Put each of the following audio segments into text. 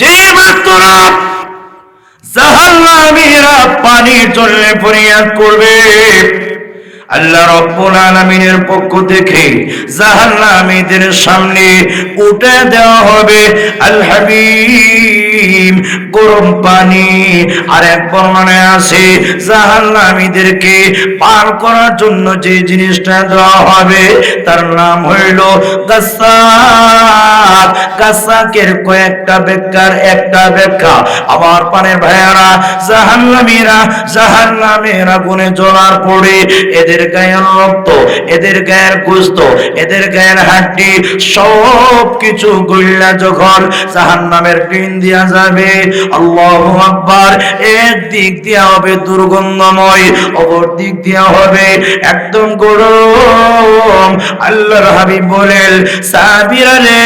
যে মাত্র জাহান্নামীরা পানির জন্য ফরিয়াদ করবে, আল্লাহ রাব্বুল আলামিনের পক্ষ থেকে জাহান্নামীদের সামনে উঠে দেওয়া হবে আল হামিম, গরম পানি। আর এক বর্ণনায় আছে জাহান্নামীদেরকে পান করার জন্য যে জিনিসটা দেওয়া হবে তার নাম হইল গাসাক। গাসাকের কয়েকটা ব্যাখ্যার একটা ব্যাখ্যা। আমার পানের ভাইয়ারা, জাহান্নামের আগুনে জ্বলার পরে এদের গায়ের রক্ত, এদের গায়ের গোশত, এদের গায়ের হাড্ডি সব কিছু গইলা যখন জাহান্নামের টিন দিয়া যাবে, আল্লাহু আকবার, এক দিক দিয়া হবে দুর্গন্ধময়, অপর দিক দিয়া হবে একদম গরম। আল্লাহর হাবিব বলেন, সাহাবীরা রে,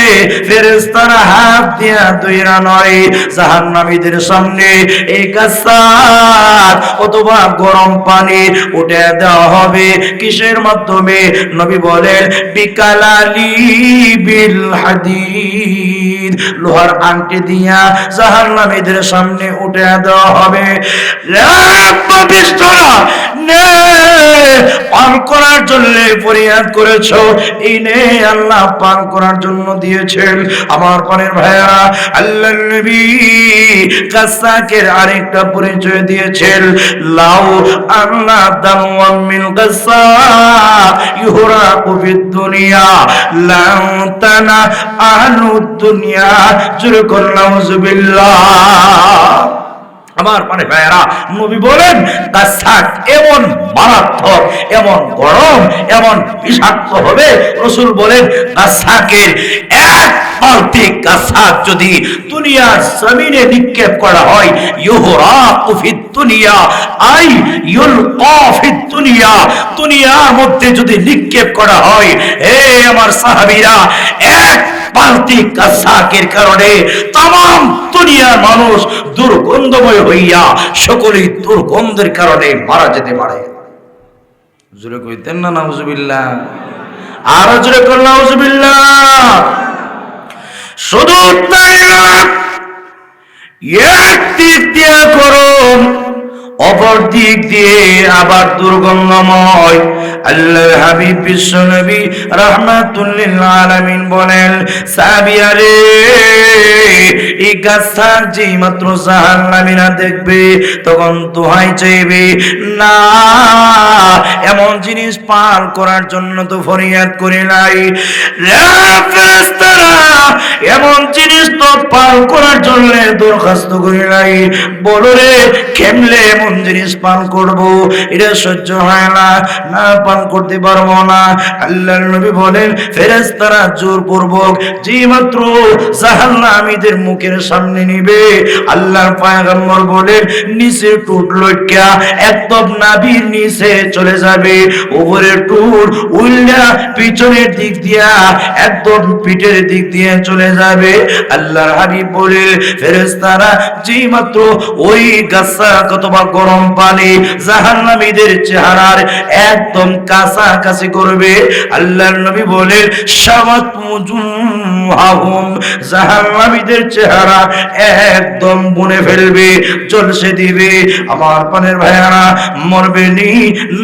ফেরেশতারা হাত দিয়া দইরা নয় জাহান্নামীদের সামনে এই গাসাক অথবা গরম পানি উঠে দেওয়া হবে। কিসের মাধ্যমে? নবী বলেন বিকালালি বিল হাদিদ, লোহার আংটি দিয়া জাহান্নামীদের সামনে উঠে দেওয়া হবে। পান করার জন্য ফরিয়াদ করেছো, এই নে আল্লাহ পান করার জন্য দিয়েছেন। আমার পানের ভাইয়া, আল্লাহর নবী গাসাকের আরেকটা পরিচয় দিয়েছেন, লাউ আল্লাহ দাম মিন গাসাক ইহরাকু ফিদ দুনিয়া লাউ তানা আহলুদ দুনিয়া, জোরে কর নাউযুবিল্লাহ। আমার মানে ভাইয়েরা, নবী বলেন গাসাক এমন মারাত্মক, এমন গরম, এমন বিষাক্ত হবে। রাসূল বলেন গাসাকের এক বালতি গাসাক যদি দুনিয়ার জমিনে নিক্ষেপ করা হয়, ইহরাকু ফিদ দুনিয়া আই ইউলকা ফিদ দুনিয়া, দুনিয়ার মধ্যে যদি নিক্ষেপ করা হয়, হে আমার সাহাবীরা, এক বালতি গাসাকের কারণে তামাম দুনিয়ার মানুষ দুর্গন্ধময় হইয়া সকলেই দুর্গন্ধের কারণে মারা যেতে পারে। জোরে কইতেন না নাউজুবিল্লাহ? আরো জোরে কর নাউজুবিল্লাহ। শুধু তাই না, এক দিক দিয়ে গরম, অপর দিক দিয়ে আবার দুর্গন্ধময়। আল্লাহর হাবিব বিশ্ব নবী রাহমাতুল লিল আলামিন বলেন, সাহাবীরা রে, এই গাছটার যেই মাত্র জাহান্নামীরা দেখবে তখন দোহাই চাইবে, না এমন জিনিস পান করার জন্য তো ফরিয়াদ করি নাই, এমন জিনিস তো পান করার জন্য দরখাস্ত করি নাই, বলো রে কেমনে এমন জিনিস পান করব? এটা সহ্য হয় না, না পান করতে পারবো না। আল্লাহর নবী বলেন, ফেরেশতারা জোরপূর্বক যে মাত্র জাহান্নামীদের মুখের সামনে নিবে, আল্লাহর পয়গম্বর বলেন নিচে টুট লইকা একদম নাভির নিচে চলে যাবে, উপরের টুট উল্টা পিছনের দিক দিয়া একদম পিঠের দিক দিয়ে চলে যাবে। আল্লাহর হাবিব বলে, ফেরেশতারা যে মাত্র ওই গাসাক অথবা গরম পানি জাহান্নামীদের চেহারার একদম কাছাকাছি করবে, আল্লাহর নবী বলেন শাওয়াত মুজুহাহুম, জাহান্নামীদের চেহারা একদম বুনে ফেলবে, ঝলসে দিবে। আমার পানের ভাইয়ারা, মরবে নি?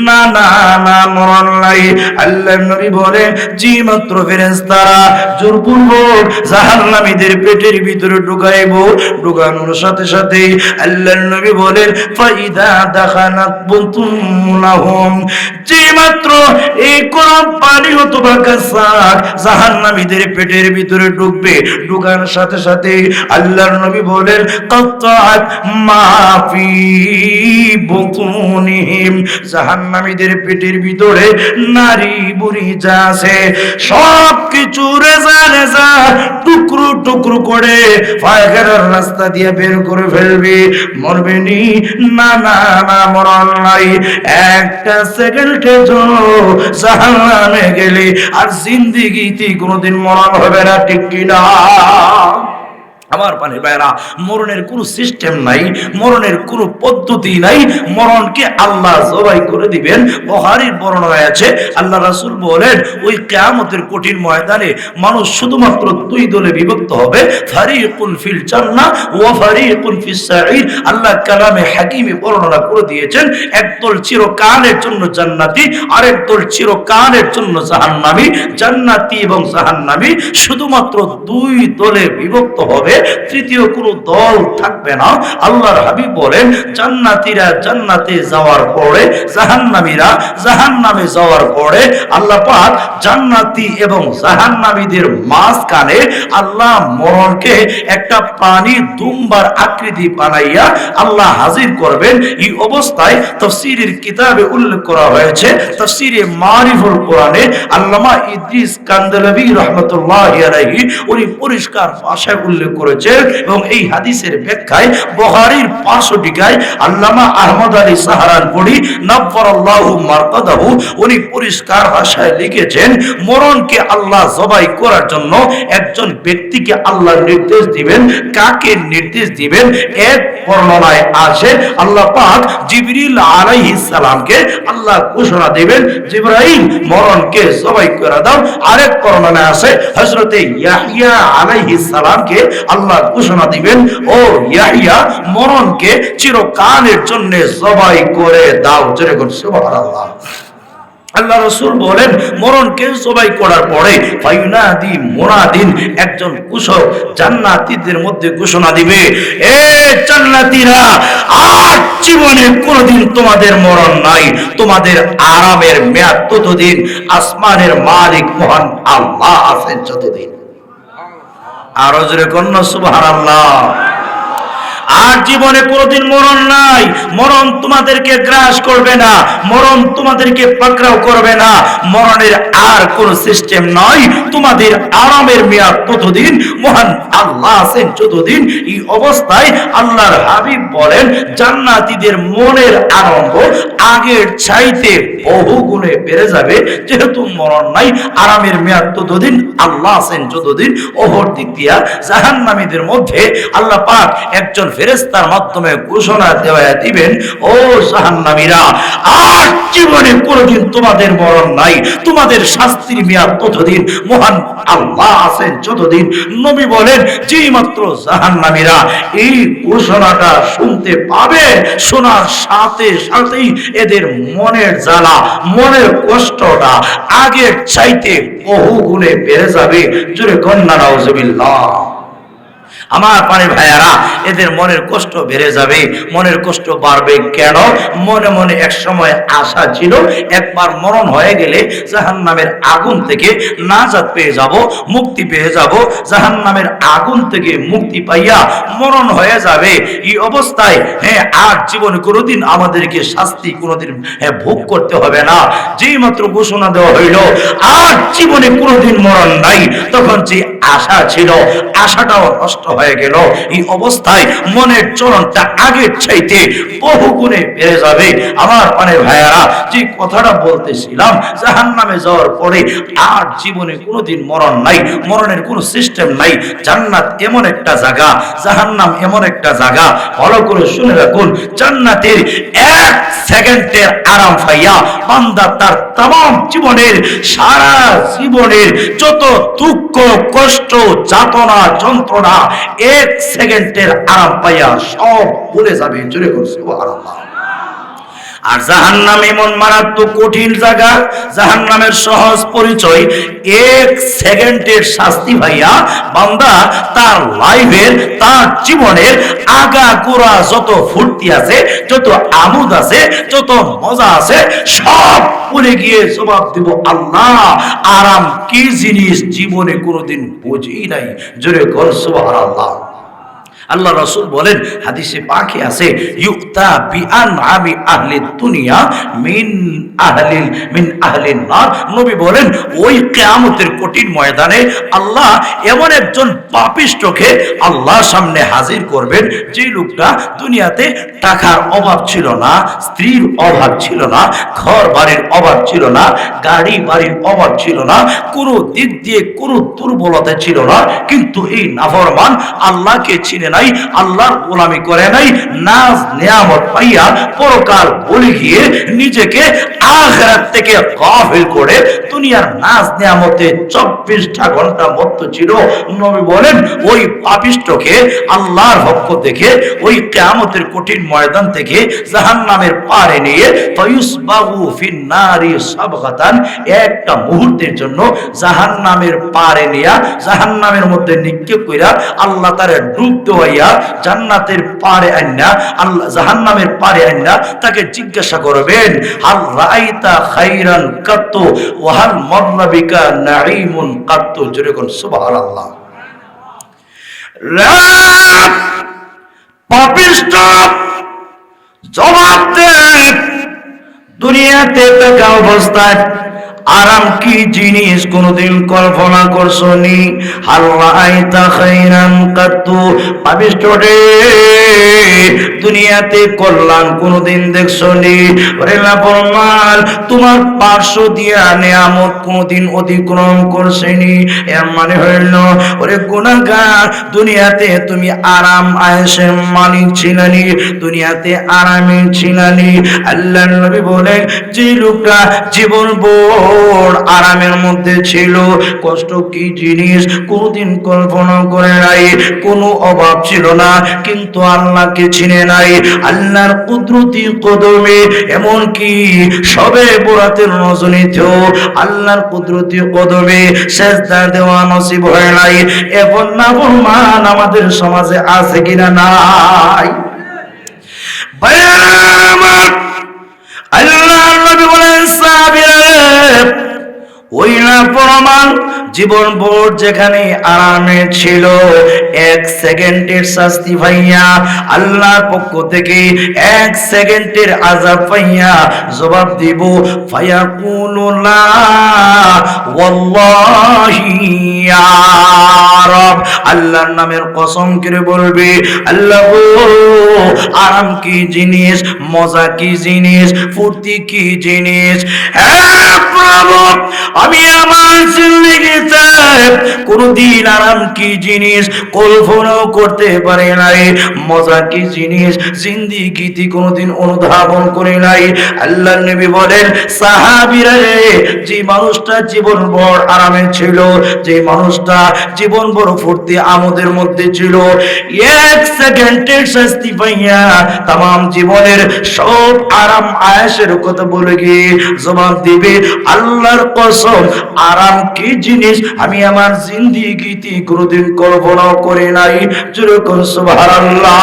না না না, মরণ নাই। আল্লাহর নবী বলে যে মাত্র ফেরেশতারা জোরপূর্বক জাহান্নামীদের পেটের ভিতরে ঢুকাইবো, ঢুকানোর সাথে সাথে আল্লাহর নবী বলেন ফাইদা দাখানাত বুতুনাহুম, যে মাত্র এই গরম পানি অথবা গাসাক জাহান্নামীদের পেটের ভিতরে ঢুকবে, ঢুকানোর সাথে সাথে আল্লাহর নবী বলেন কাত্তাত মা ফি বুতুনিহিম, জাহান্নামীদের পেটের ভিতরে নারী বুড়ি যা আছে সব কিছু রেজা রেজা টুকরো টুকরো করে পায়খানার রাস্তা দিয়ে বের করে ফেলবে। মরবে নি? না না না, মরণ নাই। একটা সেকেন্ডের জন্য জাহান্নামে গেলে আর জিন্দেগিতে কোনোদিন মরণ হবে না, ঠিক কিনা? আমার পানি ভাইরা, মরণের কোনো সিস্টেম নাই, মরণের কোনো পদ্ধতি নাই, মরণকে আল্লাহ জবাই করে দিবেন। বুখারীর বর্ণনা আছে, আল্লাহ রাসূল বলেন ওই কিয়ামতের কঠিন ময়দানে মানুষ শুধুমাত্র দুই দলে বিভক্ত হবে, ফারিকুন ফিল জান্নাহ ওয়া ফারিকুন ফিস সাঈর। আল্লাহ কালামে হাকিমে বর্ণনা করে দিয়েছেন, একদল চিরকালের জন্য জান্নাতি, আরেক দল চিরকালের জন্য জাহান্নামী। জান্নাতি এবং জাহান্নামী শুধুমাত্র দুই দলে বিভক্ত হবে, তৃতীয় কোনো দল থাকবে না। আল্লাহর হাবিব বলেন জান্নাতীরা জান্নাতে যাওয়ার পরে, জাহান্নামীরা জাহান্নামে যাওয়ার পরে আল্লাহ পাক জান্নাতি এবং জাহান্নামীদের মাঝখানে আল্লাহ মরণকে একটা পানির দুম্বার আকৃতি বানাইয়া আল্লাহ হাজির করবেন। এই অবস্থায় তাফসীরের কিতাবে উল্লেখ করা হয়েছে, তাফসীরে মারিফুল কোরআনে আল্লামা ইদ্রিস কান্দালাবি রাহমাতুল্লাহি আলাইহি উনি পরিষ্কার ভাষায় উল্লেখ করেছেন এবং এই হাদিসের ব্যাখ্যায় বুখারীর 500 টিকায় আল্লামা আহমদ আলী সাহারানপুরি নাফারাল্লাহু মারকাদাহু উনি পরিষ্কার ভাষায় লিখেছেন, মরণকে আল্লাহ জবাই করার জন্য একজন ব্যক্তিকে আল্লাহ নির্দেশ দিবেন। কাকে নির্দেশ দিবেন? এক বর্ণনায় আছে আল্লাহ পাক জিবরিল আলাইহিস সালামকে আল্লাহ ঘোষণা দিবেন, জিবরাইল মরণকে জবাই করে দাও। আরেক বর্ণনায় আছে হযরতে ইয়াহইয়া আলাইহিস সালামকে আল্লাহ ঘোষণা দিবেন, ও ইয়াহইয়া মরণকে চিরকালের জন্য জবাই করে দাও। জোরে বলুন সুবহানাল্লাহ। আল্লাহ রাসূল বলেন মরণকে জবাই করার পরে ফায়ুনাদি মুনাদিন, একজন ঘোষক জান্নাতীদের মধ্যে ঘোষণা দিবে, এ জান্নাতীরা, আর জীবনে কোনোদিন তোমাদের মরণ নাই, তোমাদের আরামের মেয়াদ ততদিন আসমানের মালিক মহান আল্লাহ আছেন যতদিন। আরো জোরে কন্যা সুবহানাল্লাহ। আর জীবনে কোনোদিন মরণ নাই, মরণ তোমাদেরকে গ্রাস করবে না, মরণ তোমাদেরকে পাকড়াও করবে না, মরণের আর কোন সিস্টেম নয়, তোমাদের আরামের মেয়াদ ততদিন, মহান আল্লাহ আছেন যতদিন। এই অবস্থায় আল্লাহর হাবিব বলেন জান্নাতীদের মনের আনন্দ আগের চাইতে বহু গুণে বেড়ে যাবে, যেহেতু মরণ নাই, আরামের মেয়াদ ততদিন, আল্লাহ আছেন যতদিন। ওহর দিক দিয়া জাহান্নামীদের মধ্যে আল্লাহ পাক একজন ফেরেশতার মাধ্যমে ঘোষণা দেওয়া দিবেন, ও জাহান্নামীরা, আর জীবনে কোনোদিন তোমাদের মরণ নাই, তোমাদের শাস্তির মেয়াদ ততদিন, মহান আল্লাহ আছেন যতদিন। নবী বলেন যেই মাত্র জাহান্নামীরা এই ঘোষণাটা শুনতে পাবে, শোনার সাথে সাথেই এদের মনের জ্বালা, মনের কষ্টটা আগের চাইতে বহু গুণে বেড়ে যাবে। জোরে কন্যা নাউজুবিল্লাহ। আমার পানি ভাইয়ারা, এদের মনের কষ্ট বেড়ে যাবে। মনের কষ্ট বাড়বে কেন? মনে মনে এক সময় আশা ছিল একবার মরণ হয়ে গেলে জাহান্নামের আগুন থেকে নাজাত পেয়ে যাব, মুক্তি পেয়ে যাব, জাহান্নামের আগুন থেকে মুক্তি পাইয়া মরণ হয়ে যাবে। এই অবস্থায় আর জীবনে কোনোদিন আমাদেরকে শাস্তি কোনোদিন ভোগ করতে হবে না। যেই মাত্র ঘোষণা দেওয়া হইল আর জীবনে কোনোদিন মরণ নাই, তখন যে আশা ছিল আশাটাও নষ্ট হয়ে গেল। এই অবস্থায় মনের চলনটা আগের চাইতে বহু গুণে বেড়ে যাবে। আমার মানে ভাইয়ারা, যে কথাটা বলতেছিলাম, জাহান্নামে যাওয়ার পরে আর জীবনে কোনোদিন মরণ নাই, মরণের কোনো সিস্টেম নাই। জান্নাত এমন একটা জায়গা, জাহান্নাম এমন একটা জায়গা, ভালো করে শুনে রাখুন, জান্নাতের এক সেকেন্ডের আরাম পাইয়া বান্দা তার তামাম জীবনের, সারা জীবনের যত দুঃখ কষ্ট যাতনা যন্ত্রণা এক সেকেন্ডের আরাম পাইয়া সব ভুলে যাবে। জোরে করে সুবহানাল্লাহ। আর জাহান্নাম এমন মারাত্মক কঠিন জায়গা, জাহান্নামের সহজ পরিচয় এক সেকেন্ডের শাস্তি ভাইয়া বান্দা তার লাইফের, তার জীবনের আগা গোড়া যত ফুর্তি আছে, যত আমোদ আছে, যত মজা আছে, সব ভুলে গিয়ে জবাব দিব, আল্লাহ আরাম কি জিনিস জীবনে কোনোদিন বুঝি নাই। জোরে কর সুবহানাল্লাহ। আল্লাহ রাসূল বলেন, হাদিসে পাকে আছে, ইউতা বিআনআমি আহলি দুনিয়া মিন আহলিন নার। নবী বলেন, ওই কিয়ামতের কঠিন ময়দানে আল্লাহ এমন একজন পাপিষ্ঠকে আল্লাহর সামনে হাজির করবেন, যে লোকটা দুনিয়াতে টাকার অভাব ছিল না, স্ত্রীর অভাব ছিল না, ঘর বাড়ির অভাব ছিল না, গাড়ি বাড়ির অভাব ছিল না, কোনো দিক দিয়ে কোনো দুর্বলতা ছিল না, কিন্তু এই নাফরমান আল্লাহকে চিনে নাই, আল্লাহর গোলামি করে নাই, নাজ নিয়ামত পাইয়া পরকাল ভুলে গিয়ে নিজেকে আখিরাত থেকে গাফিল করে দুনিয়ার নাজ নিয়ামতে 24টা ঘন্টা মত্ত ছিল। নবী বলেন, ওই পাপিষ্ঠকে আল্লাহর পক্ষ থেকে ওই কিয়ামতের কঠিন ময়দান থেকে জাহান্নামের পারে নিয়ে ফায়ুসবাগু ফিন্নারি সাবগাতান, একটা মুহূর্তের জন্য জাহান্নামের পারে নিয়া জাহান্নামের মধ্যে নিক্ষেপ কইরা আল্লাহ তারে ডুব দেওয়াইয়া জান্নাতের পারে আইনা, আল্লাহ জাহান্নামের পারে আইনা তাকে জিজ্ঞাসা করবেন, হাল রাআইতা খাইরান কাত্তু ওয়া হাল মাররা বিকা নাঈমুন কাত্তু। জোরে কোন সুবহানাল্লাহ। পাপিষ্ঠ জবাব দে, দুনিয়াতে থাকা অবস্থায় আরাম কি জিনিস কোনদিন কল্পনা করছনি? আল্লাহ আইতা খাইরান কাত্তু, পাপিষ্ঠ রে, দুনিয়াতে কল্যাণ কোনদিন দেখছনি? ওরে লাফরমান, তোমার পার্শ্ব দিয়া নিয়ামত কোনদিন অতিক্রম করছেনি? এর মানে হইল, ওরে গুনাহগার, দুনিয়াতে তুমি আরাম আয়েশের মালিক ছিলানি, দুনিয়াতে আরামে ছিলানি। আল্লাহর নবী বলেন, যে লোকটা জীবন ভোর আরামের মধ্যে ছিল, কষ্ট কি জিনিস কোনদিন কল্পনা করে নাই, কোনো অভাব ছিল না, কিন্তু আল্লাহকে চিনে নাই, আল্লাহর কুদরতি কদমে, এমন কি সবে বরাতের রজনীতেও আল্লাহর কুদরতি কদমে সেজদা দেওয়া নসিব হয় নাই। এখন নাফরমান আমাদের সমাজে আছে কিনা? নাই। আল্লাহর নবী বলেন, সাহাবীরা, ওই নাফরমান জীবন ভোর যেখানে আরামে ছিল, 1 সেকেন্ডের শাস্তি পাইয়া আল্লাহর পক্ষ থেকে 1 সেকেন্ডের আযাব পাইয়া জবাব দিব, ফায়াকুলু লা ওয়াল্লাহি ইয়া রব, আল্লাহর নামের কসম করে বলবে, আল্লাহ গো, আরাম কি জিনিস, মজা কি জিনিস, ফুর্তি কি জিনিস, হ্যাঁ প্রভু, আমি আমার জিন্দেগিতে কোনদিন আরাম কি জিনিস কল্পনাও করতে পারি নাই, মজা কি জিনিস জিন্দেগিতে কোনদিন অনুধাবন করি নাই। আল্লাহর নবী বলেন, সাহাবীরা, যে মানুষটা জীবন ভর আরামে ছিল, যে মানুষটা জীবন ভর ফুর্তি আমোদের মধ্যে ছিল, 1 সেকেন্ডের শাস্তি পাইয়া তাম জীবনের সব আরাম আয়েশের কথা বলে গিয়ে জবাব দিবে, আল্লাহর কসম, আরাম কি জিনিস আমি আমার জিন্দেগিতে কোনদিন কল্পনাও করি নাই। যেরকম সুবহানাল্লাহ।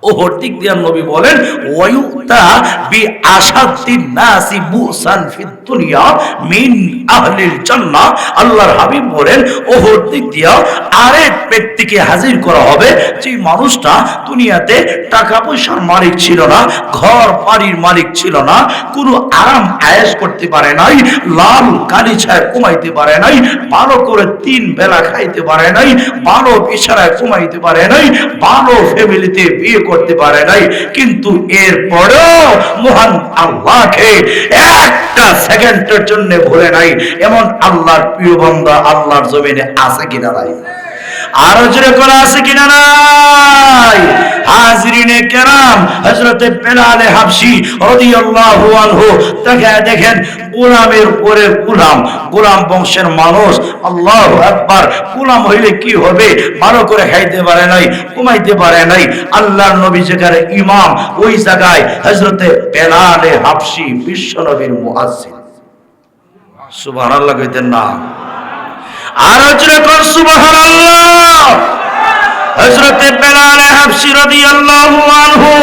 ওহর দিক দিয়ে নবী বলেন, ওয়ায়ুতা বি আশাদ্দিন নাসি বুসান ফিদ দুনিয়া মিন আহলিল জান্নাহ। আল্লাহর হাবিব বলেন, ওহর দিক দিয়ে আরেক ব্যক্তিকে হাজির করা হবে, যে মানুষটা দুনিয়াতে টাকা পয়সার মালিক ছিল না, ঘর বাড়ির মালিক ছিল না, কোনো আরাম আয়েশ করতে পারে নাই, লাল গালিচায় কমাইতে পারে নাই, ভালো করে 3 বেলা খাইতে পারে নাই, ভালো বিছানায় কমাইতে পারে নাই, ভালো ফ্যামিলিতে বিয়ে করতে পারে নাই, কিন্তু এরপরেও মহান আল্লাহকে 1 সেকেন্ডের জন্য ভুলে নাই। এমন আল্লাহর প্রিয় বান্দা আল্লাহর জমিনে আছে কিনা নাই? আরো জোরে করে আছে কিনা নাই? হাজরিনে কেরাম, হযরতে বেলাল হাবশী রাদিয়াল্লাহু আনহু, দেখেন গোলামের পরে গোলাম, গোলাম বংশের মানুষ, আল্লাহু আকবার, গোলাম হইলে কি হবে, ভালো করে খাইতে পারে নাই, ঘুমাইতে পারে নাই, আল্লাহর নবী যেখানে ইমাম, ওই জায়গায় হযরতে বেলাল হাবশী বিশ্ব নবীর মুয়াজ্জিন। সুবহানাল্লাহ কইতেন না? আরো জোরে কর সুবহানাল্লাহ। হযরতে বেলাল হাবশী রাদিয়াল্লাহু আনহু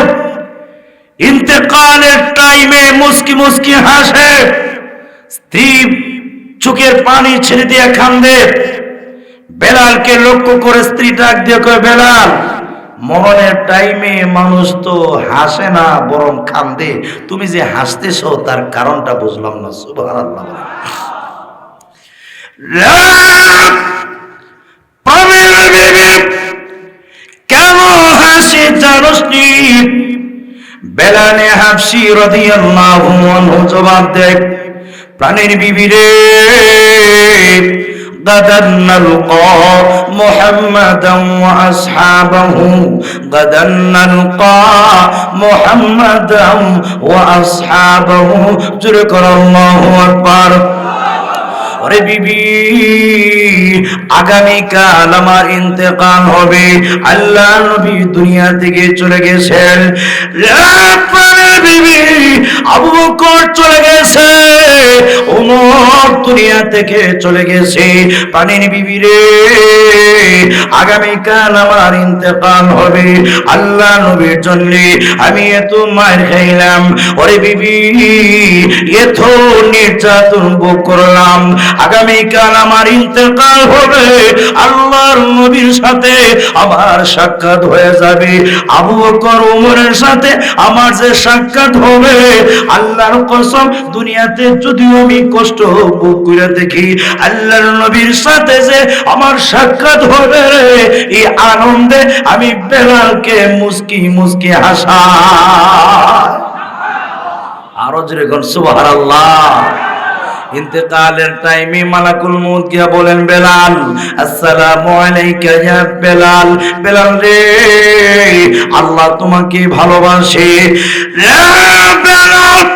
ইন্তেকালের টাইমে মুস্কি মুস্কি হাসে, স্ত্রী চোখের পানি ছেড়ে দিয়ে কান্দে, বেলালকে লক্ষ্য করে স্ত্রী ডাক দিয়ে কয়, বেলাল, মরণের টাইমে মানুষ তো হাসে না বরং কান্দে, তুমি যে হাসতেছো তার কারণটা বুঝলাম না। সুবহানাল্লাহ। কেন হাসি জানোস নি? বেলালে হাফসি রাদিয়াল্লাহু আনহু জবাব দেয়, প্রাণের বিবি রে, غدا نلقى محمدا وأصحابه غدا نلقى محمدا وأصحابه ذكر الله أكبر। ওরে বিবি, আগামীকাল আমার ইন্তেকাল হবে, আল্লাহ নবী দুনিয়া থেকে চলে গেছেন। বিবি, আবু বকর চলে গেছে, ওমর দুনিয়া থেকে চলে গেছে। প্রাণের বিবি রে, আগামীকাল আমার ইন্তেকাল হবে, আল্লাহ নবীর জন্য আমি এত মার খাইলাম। ওরে বিবি, এত নির্যাতন ভোগ করলাম, আগামীকাল আমার ইন্তেকাল হবে, আল্লাহর নবীর সাথে আমার সাক্ষাৎ হয়ে যাবে। আবু বকর ওমরের সাথে আমার যে সাক্ষাৎ হবে, আল্লাহর কসম, দুনিয়াতে যদিও আমি কষ্ট ভোগ করে দেখি, আল্লাহর নবীর সাথে যে আমার সাক্ষাৎ হবে, এই আনন্দে আমি বেলালকে মুস্কি মুস্কি হাসা। আরো জোরে বলেন সুবহানাল্লাহ। ইন্তেকালের টাইমে মালাকুল মউত গিয়া বলেন, বেলাল, আসসালামু আলাইকা ইয়া বেলাল। বেলাল রে, আল্লাহ তোমাকে ভালোবাসে। বেলাল,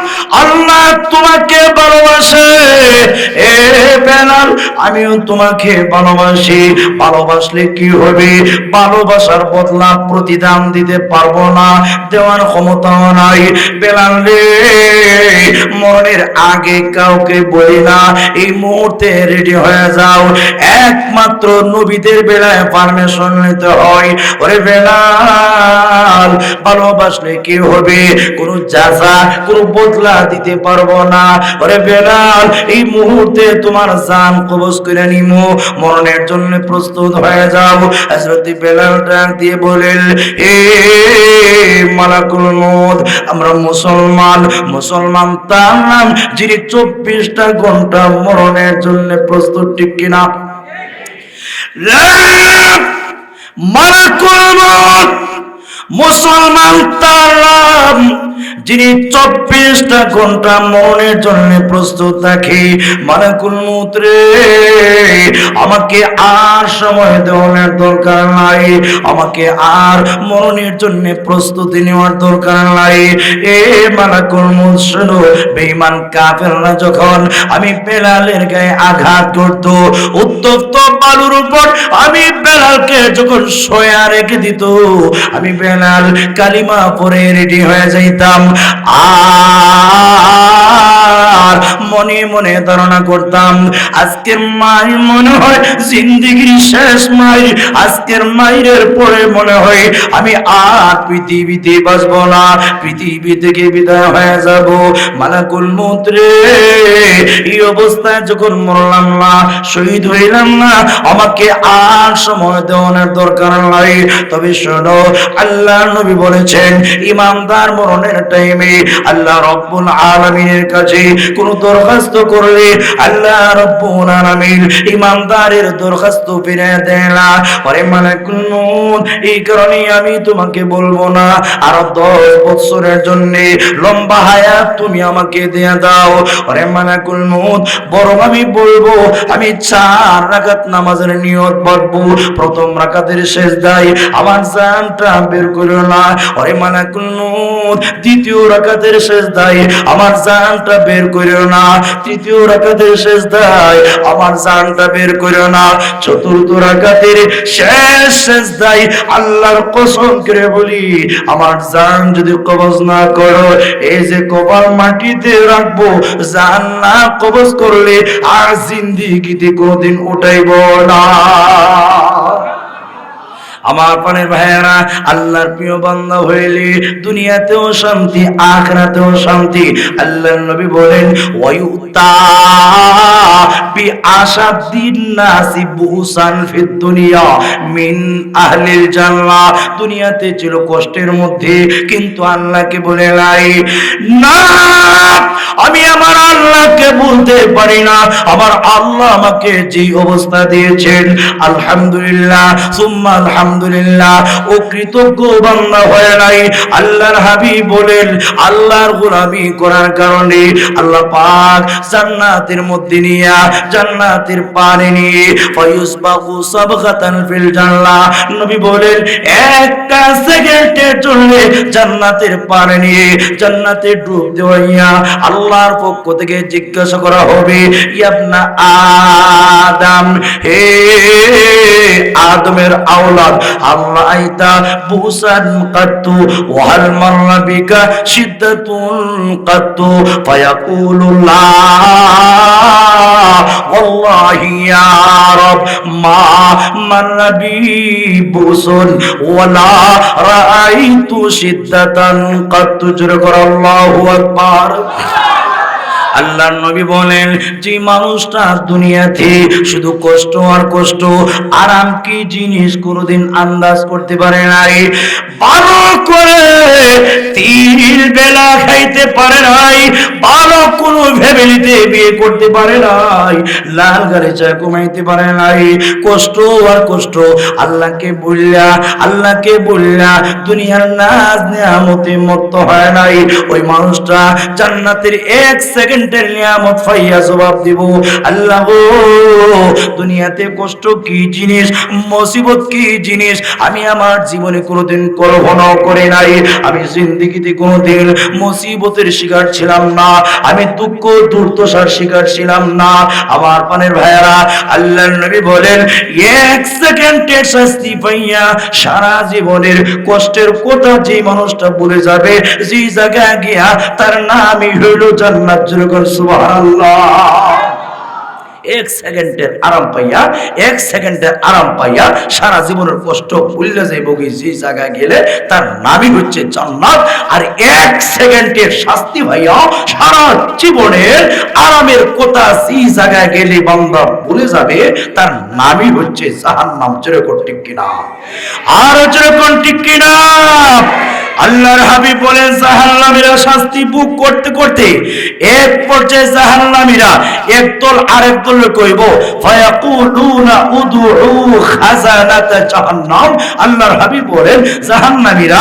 আল্লাহ তোমাকে ভালোবাসে। এ বেলাল, আমিও তোমাকে ভালোবাসি। ভালোবাসলে কি হবে? ভালোবাসার বদলা প্রতিদান দিতে পারবো না, দেওয়ার ক্ষমতাও নাই। বেলাল রে, মরণের আগে কাউকে বলি না, এই মুহূর্তে রেডি হয়ে যাও। একমাত্র নবীদের বেলায় পারমিশন নিতে হয়। ওরে বেলাল, ভালোবাসলে কি হবে? কোন জাযা, কোন বদলা দিতে পারবো না। ওরে বেলাল, এই মুহূর্তে তোমার জান কবজ করে নিমু, মরণের জন্য প্রস্তুত হয়ে যাও। হযরত বেলাল ডাক দিয়ে বলেন, এ মালাকুল মউত, আমরা মুসলমান, মুসলমান তার নাম যিনি 24টা ঘন্টা মরণের জন্য প্রস্তুত, ঠিক কিনা? মালাকুল মউত মুসলমান তার নাম যিনি 24টা ঘন্টা মরণের জন্য প্রস্তুত থাকে। মালাকুল মউত রে, আমাকে আর সময় দেওয়ার দরকার নাই, আমাকে আর মরণের জন্য প্রস্তুতি নেওয়ার দরকার নাই। এ মালাকুল মউত শোনো, বেঈমান কাফেররা যখন আমি বেলালের গায়ে আঘাত করত, উত্তপ্ত বালুর উপর আমি বেলালকে যখন শোয়া রেখে দিত, আমি বেলাল কালিমা পড়ে রেডি হয়ে যাইতাম। আর মনে মনে ধারণা করতাম, আজকের মাই মনে হয় জিন্দেগির শেষ মাই, আজকের মাইরের পরে মনে হয় আমি আর পৃথিবীতে বাঁচব না, পৃথিবী থেকে বিদায় হয়ে যাব। মালাকুল মউত রে, এই অবস্থায় যখন মরলাম না, শহীদ হইলাম না, আমাকে আর সময় দেওয়ার দরকার নাই। তবে শোনো, আল্লাহ নবী বলেছেন, ইমানদার মরণের টাইমে আল্লাহ রব্বুল আলামিনের কাছে কোন দরখাস্ত করলে আল্লাহ রব্বুল আলামিন ইমানদারের দরখাস্ত ফিরিয়ে দেয় না। পরে মালাকুল মউত, এই কারণে আমি তোমাকে বলবো না, আর 10 বছরের জন্য লম্বা হায়াত তুমি আমাকে দিয়ে দাও। পরে মালাকুল মউত, বরং আমি বলবো, আমি 4 রাকাত নামাজের নিয়ত বাঁধবো, প্রথম রাকাতের সিজদায় আমার জানটা বের করো না। ওরে মালাকুল মউত, দ্বিতীয় রাকাতের সিজদায় আমার জানটা বের করো না, তৃতীয় রাকাতের সিজদায় আমার জানটা বের করো না, চতুর্থ রাকাতের শেষ সিজদায় আল্লাহর কসম করে বলি, আমার জান যদি কবজ না করো, এই যে কপাল মাটিতে রাখবো, জান না কবজ করলে আর জিন্দেগিতে কোনদিন উঠাইব না। আমার প্রাণের ভাইয়েরা, আল্লাহর প্রিয় বান্দা হইলে দুনিয়াতেও শান্তি, আখিরাতেও শান্তি। আল্লাহর নবী বলেন, ওয়ায়ুতা বিআশাদ্দিন নাসি বুসান ফিদ দুনিয়া মিন আহলিল জান্নাহ। দুনিয়াতে ছিল কষ্টের মধ্যে, কিন্তু আল্লাহকে বলে নাই, না আমি আমার আল্লাহকে বলতে পারি না। আমার আল্লাহ আমাকে যে অবস্থা দিয়েছেন, আলহামদুলিল্লাহ সুম্মা আলহামদুলিল্লাহ, ও কৃতজ্ঞ বান্দা হয় নাই। আল্লাহর হাবিব বলেন, আল্লাহর গোলামি করার কারণে আল্লাহ পাক জান্নাতের মধ্যে নিয়ে, জান্নাতের পানি নিয়ে ফায়ুসবাগু সাবগাতান ফিল জান্নাহ, নবী বলেন একটা সেকেন্ডের জন্য জান্নাতের পানি নিয়ে জান্নাতে ডুব দেওয়াইয়া আল্লাহর পক্ষ থেকে জিজ্ঞাসা করা হবে, ইবনা আদম, হে আদমের আওলাদ, আল্লাহ আইতা বুসান কাতু ওয়া হাল মাররা বিকা শিদ্দাতুন কাতু, ফায়াকুলুল্লাহ ওয়াল্লাহি ইয়া রব মা মাররা বি বুসুন ওয়ালা রাআইতু শিদ্দাতান কাতু। জোরে করে আল্লাহু আকবার। আল্লাহর নবী বলেন, যে মানুষটা দুনিয়াতে শুধু কষ্ট আর কষ্ট, আরাম কি জিনিস কোনোদিন আন্দাজ করতে পারে নাই, ভালো করে 3 বেলা খাইতে পারে নাই, ভালো কোনো ফ্যামিলিতে বিয়ে করতে পারে নাই, লাল গাড়ি চা কমাইতে পারে নাই, কষ্ট আর কষ্ট। আল্লাহকে বললা দুনিয়ার নাজ নিয়ামতে মত্ত হয় নাই, ওই মানুষটা জান্নাতের 1 সেকেন্ডের নিয়ামত পাইয়া জবাব দিব, আল্লাহ গো দুনিয়াতে কষ্ট কি জিনিস, মুসিবত কি জিনিস আমি আমার জীবনে কোনোদিন কল্পনাও করে নাই। আমি জিন্দেগিতে কোনোদিন মুসিবতের শিকার ছিলাম না, আমি দুঃখ দুর্দশার শিকার ছিলাম না। আমার পানের ভাইয়েরা, আল্লাহর নবী বলেন, 1 সেকেন্ডের শাস্তি পাইয়া সারা জীবনের কষ্টের কথা যে মানুষটা ভুলে যাবে, যে জায়গায় গিয়া তার নামই হইল জান্নাত। যেরকম সুবহানাল্লাহ। 1 সেকেন্ডের আরাম পাইয়া, 1 সেকেন্ডের আরাম পাইয়া সারা জীবনের কষ্ট ভুলে যাইব, যে জায়গায় গেলে তার নামই হচ্ছে জান্নাত। আর 1 সেকেন্ডের শাস্তি ভাইয়া সারা জীবনের আরামের কথা যে জায়গায় গেলে বান্দা ভুলে যাবে, তার নামই হচ্ছে জাহান্নাম। যেরকম ঠিক কিনা? আর যেরকম ঠিক কিনা? আল্লাহর হাবিব বলেন, জাহান্নামীরা শাস্তি ভোগ করতে করতে এক পর্যায়ে জাহান্নামীরা একদল আরেক দলকে কইব, ফায়াকুলুনা উদউ খাজানাতা জাহান্নাম। আল্লাহর হাবিব বলেন, জাহান্নামীরা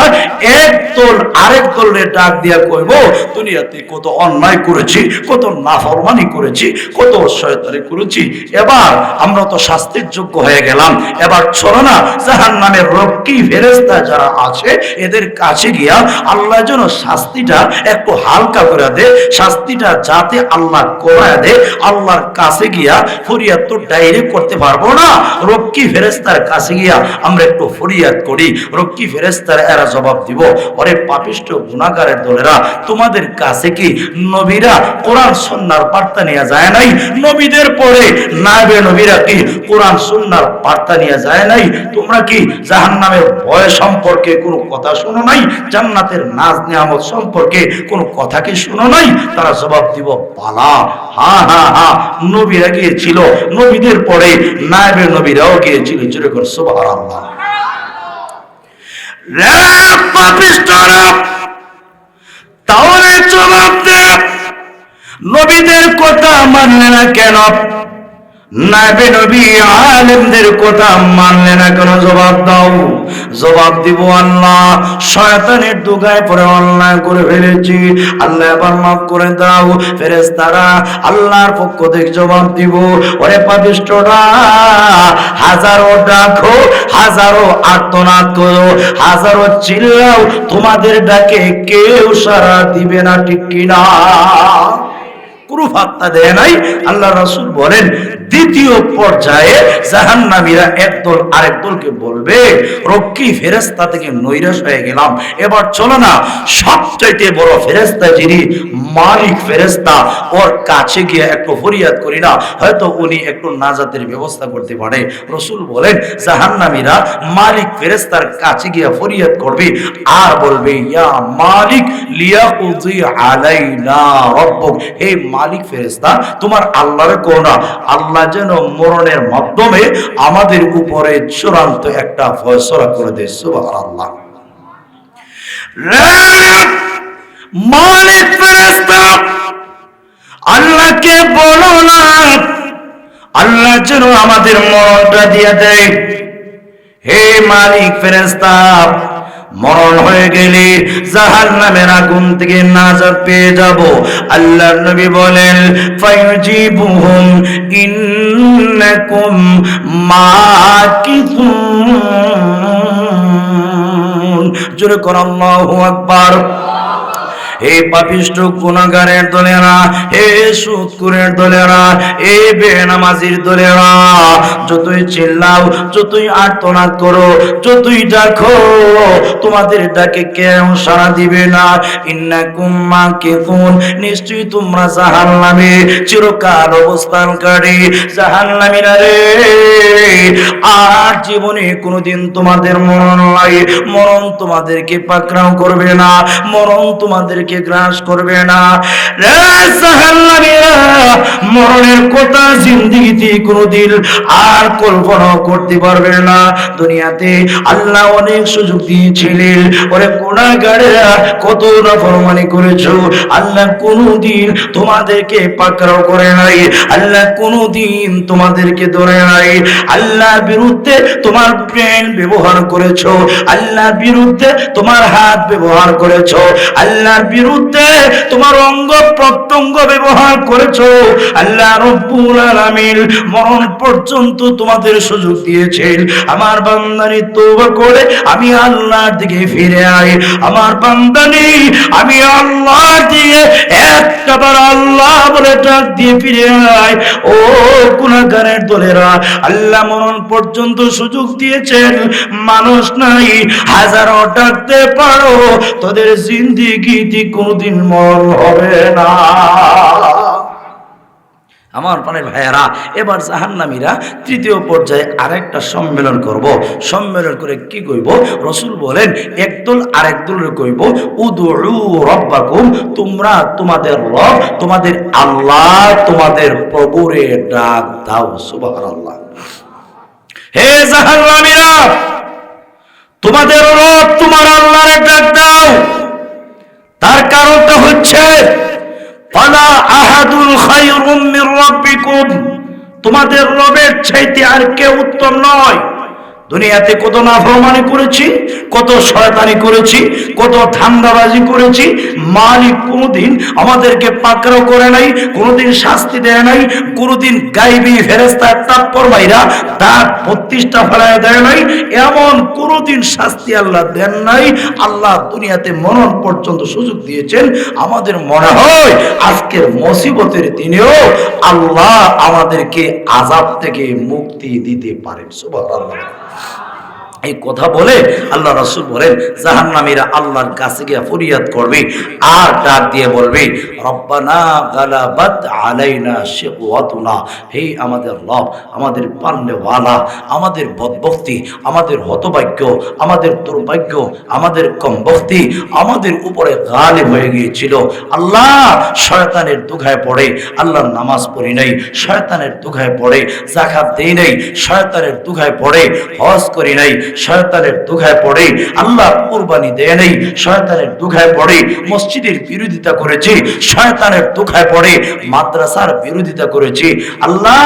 একদল আরেক দলের ডাক দিয়া কইব, দুনিয়াতে কত অন্যায় করেছি, কত নাফরমানি করেছি, কত শয়তানি করেছি, এবার আমরা তো শাস্তির যোগ্য হয়ে গেলাম, এবার চলো না জাহান্নামের রক্ষী ফেরেশতা যারা আছে এদের কাছে গিয়া আল্লাহ যেন শাস্তিটা একটু হালকা করে দে, শাস্তিটা যাতে আল্লাহ কমায় দে। আল্লাহর কাছে গিয়া ফরিয়াদ তো ডাইরেক্ট করতে পারবো না, রক্ষী ফেরেশতার কাছে গিয়া আমরা একটু ফরিয়াদ করি। রক্ষী ফেরেশতারা এরা জবাব দিব, ওরে পাপিষ্ঠ গুনাহগারের দলেরা, তোমাদের কাছে কি নবীরা কোরআন সুন্নাহর বার্তা নিয়ে যায় নাই? নবীদের পরে নায়েবে নবীরা কি কোরআন সুন্নাহর বার্তা নিয়ে যায় নাই? তোমরা কি জাহান্নামের ভয় সম্পর্কে কোনো কথা শোনো নাই? জান্নাতের নাজ নিয়ামত সম্পর্কে কোনো কথা কি শুনো নাই? তারা জবাব দিব, বালা, হ্যাঁ হ্যাঁ হ্যাঁ, নবীরা গিয়েছিল, নবীদের পরে নায়েবে নবীরাও গিয়েছিল। যেরকম সুবহানাল্লাহ। তাহলে জবাব দে, নবীদের কথা মানলে না কেন? নায়েবে নবী আলেমদের কথা মানলে না কেন? জবাব দাও। জবাব দিব, আল্লাহ শয়তানের দুগায় পড়ে অন্যায় করে ফেলেছি, আল্লাহ এবার মাফ করে দাও। ফেরেশতারা আল্লাহর পক্ষ থেকে জবাব দিব, ওরে পাপিষ্ঠরা, হাজারো ডাকো, হাজারো আর্তনাদ করো, হাজারো চিল্লাও, তোমাদের ডাকে কেউ সাড়া দিবে না। ঠিক কিনা? পুরো ফাত্তা দেয় নাই। আল্লাহ রাসূল বলেন দ্বিতীয় পর্যায়ে জাহান্নামীরা একদল আরেক দলকে বলবে, রক্ষী ফেরেশতা থেকে নৈরাশ হয়ে গেলাম, এবার চলো না সবচাইতে বড় ফেরেশতা যিনি মালিক ফেরেশতা, ওর কাছে গিয়ে একটু ফরিয়াদ করি না, হয়তো উনি একটু নাজাতের ব্যবস্থা করতে পারে। রাসূল বলেন জাহান্নামীরা মালিক ফেরেশতার কাছে গিয়ে ফরিয়াদ করবে আর বলবে, ইয়া মালিক লিয়াকুযি আলাইনা রাব্বুক, হে মালিক ফেরেশতা তোমার আল্লাহর কোনা, আল্লাহ যেন মরণের মাধ্যমে আমাদের উপরে চূড়ান্ত একটা ফয়সালা করে দেয়। সুবহানাল্লাহ। মালিক ফেরেশতা আল্লাহকে বলো না আল্লাহ যেন আমাদের মরণটা দিয়ে দেয়। হে মালিক ফেরেশতা মরণ হয়ে গেলে জাহান্নামের আগুন থেকে নাজাত পেয়ে যাব। আল্লাহর নবী বলেন ফায়ুজিবুহুম ইন্নাকুম মাকিসুন। জোরে কোন আল্লাহু আকবার। হে পাপিষ্ঠ গুনাহগারের দলেরা, হে সুদখোরের দলেরা, হে বেনামাজির দলেরা, যতই চিল্লাও, যতই আর্তনাদ করো, যতই ডাকো, তোমাদের ডাকে কেউ সাড়া দিবে না। ইন্নাকুম মাকিসুন, নিশ্চয়ই তোমরা জাহান্নামে চিরকাল অবস্থানকারী। জাহান্নামীরা রে, আর জীবনে কোনোদিন তোমাদের মরণ নাই, মরণ তোমাদেরকে পাকড়াও করবে না, মরণ তোমাদেরকে গ্রাস করবে না। রে জাহান্নামীরা, মরণের কথা জিন্দেগিতে কোনোদিন আর কল্পনা করতে পারবে না। দুনিয়াতে আল্লাহ অনেক সুযোগ দিয়েছিলেন, ওরে গুনাহগারেরা কত নাফরমানি করেছো, আল্লাহ কোনোদিন তোমাদেরকে পাকড়াও করে নাই, আল্লাহ কোনোদিন তোমাদেরকে ধরে নাই। আল্লাহর বিরুদ্ধে তোমার ব্রেন ব্যবহার করেছো, আল্লাহর বিরুদ্ধে তোমার হাত ব্যবহার করেছো, আল্লাহর বিরুদ্ধে তোমার অঙ্গ প্রত্যঙ্গ ব্যবহার করেছো। আল্লাহ রব্বুল আলামিন মরণ পর্যন্ত তোমাদের সুযোগ দিয়েছেন। আমার বান্দানি তওবা করে আমি আল্লাহর দিকে ফিরে আই, আমার বান্দানি আমি আল্লাহর দিকে একটাবার আল্লাহ বলে ডাক দিয়ে ফিরে আই। ও গুনাহগারের দলেরা, আল্লাহ মরণ পর্যন্ত সুযোগ দিয়েছেন, মানুষ নাই হাজারো ডাকতে পারো, তোদের জিন্দেগিতে কোনদিন মরণ হবে না। আমার প্রাণের ভাইয়েরা, এবার জাহান্নামীরা তৃতীয় পর্যায়ে আরেকটা সম্মেলন করব। সম্মেলন করে কি কইব? রাসূল বলেন একদল আরেক দলের কইব, উদউ রাব্বাকুম, তোমরা তোমাদের রব, তোমাদের আল্লাহ, তোমাদের প্রভুরে ডাক দাও। সুবহানাল্লাহ। হে জাহান্নামীরা, তোমাদের রব তোমার আল্লাহরে ডাক দাও। তার কারণটা হচ্ছে ফালা আহাদুল খায়রুম মির রাব্বিকুম, তোমাদের রবের চাইতে আর কেউ উত্তম নয়। দুনিয়াতে কত নাফরমানি করেছি, কত শয়তানি করেছি, কত ধান্দাবাজি করেছি, মালিক কোনোদিন আমাদেরকে পাকড়াও করে নাই, কোনোদিন শাস্তি দেয় নাই, কোনোদিন গায়েবী ফেরেশতার তাপ্পর মাইরা দাঁত 32টা ফেলায় দেয় নাই, এমন কোনোদিন শাস্তি আল্লাহ দেন নাই। আল্লাহ দুনিয়াতে মরণ পর্যন্ত সুযোগ দিয়েছেন। আমাদের মনে হয় আজকের মুসিবতের দিনেও আল্লাহ আমাদেরকে আযাব থেকে মুক্তি দিতে পারেন। সুবহানাল্লাহ। এই কথা বলে আল্লাহ রাসূল বলেন জাহান্নামীরা আল্লাহর কাছে গিয়ে ফরিয়াদ করবে আর ডাক দিয়ে বলবে, রব্বানা গালাবাত আলাইনা শিকওয়াতুনা, হে আমাদের রব, আমাদের পাল্লেওয়ালা, আমাদের বদবখতি, আমাদের হতভাগ্য, আমাদের দুর্ভাগ্য, আমাদের কমবখতি আমাদের উপরে গালিব হয়ে গিয়েছিল। আল্লাহ শয়তানের দুঘায় পড়ে আল্লাহ নামাজ পড়ি নাই, শয়তানের দুঘায় পড়ে যাকাত দেই নাই, শয়তানের দুঘায় পড়ে হজ করি নাই, শয়তানের দুঘায় পড়ে আল্লাহ কুরবানি দেয় নাই, শয়তানের দুঘায় পড়ে মসজিদের বিরোধিতা করেছি, শয়তানের দুঘায় পড়ে মাদ্রাসার বিরোধিতা করেছি। আল্লাহ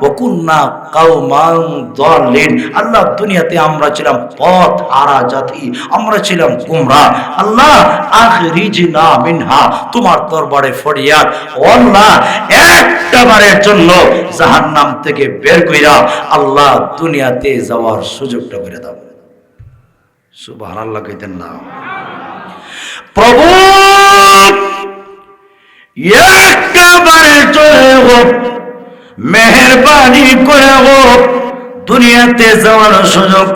ওয়াকুন্না কাওমান যালিন, আল্লাহ দুনিয়াতে আমরা ছিলাম পথ হারা জাতি, আমরা ছিলাম গোমরাহ। আল্লাহ আখরিজনা মিনহা, তোমার দরবারে ফরিয়াদ, আল্লাহ একটা বারের জন্য জাহান্নাম থেকে বের কইরা আল্লাহ দুনিয়াতে যাওয়ার সুযোগটা করে দাও। সুবহানাল্লাহ কইতেন না? প্রভু একটা করে হোক, মেহেরবানি করে হোক দুনিয়াতে যাওয়ার সুযোগ